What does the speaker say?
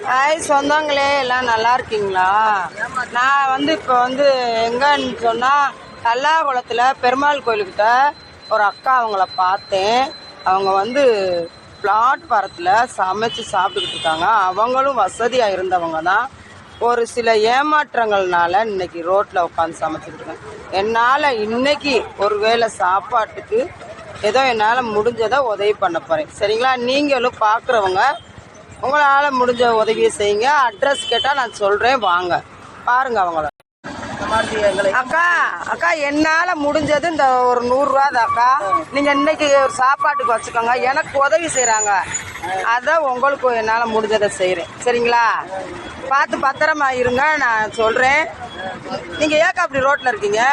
Hi சொந்தங்களே, எல்லாம் நல்லா இருக்கீங்களா? நான் இப்போ எங்கன்னு சொன்னால் கல்லாகுளத்தில் பெருமாள் கோயிலுக்கிட்ட ஒரு அக்கா அவங்கள பார்த்தேன். அவங்க பிளாட்பாரத்தில் சமைச்சு சாப்பிட்டுக்கிட்டு இருக்காங்க. அவங்களும் வசதியாக இருந்தவங்க தான். ஒரு சில ஏமாற்றங்கள்னால இன்னைக்கு ரோட்டில் உட்காந்து சமைச்சிக்கிட்டு இருக்கேன். என்னால் இன்னைக்கு ஒரு வேளை சாப்பாட்டுக்கு ஏதோ என்னால் முடிஞ்சதை உதவி பண்ண போகிறேன். சரிங்களா? நீங்களும் பார்க்குறவங்க உங்களால் முடிஞ்ச உதவியை செய்யுங்க. அட்ரஸ் கேட்டால் நான் சொல்கிறேன், வாங்க பாருங்க அவங்கள. அக்கா அக்கா என்னால் முடிஞ்சது இந்த ஒரு 100 ரூபா அக்கா. நீங்கள் இன்னைக்கு ஒரு சாப்பாட்டுக்கு வச்சுக்கோங்க. எனக்கு உதவி செய்கிறாங்க, அதான் உங்களுக்கு என்னால் முடிஞ்சதை செய்கிறேன். சரிங்களா? பார்த்து பத்திரமா இருங்க. நான் சொல்கிறேன். நீங்கள் ஏக்கா அப்படி ரோட்டில் இருக்கீங்க?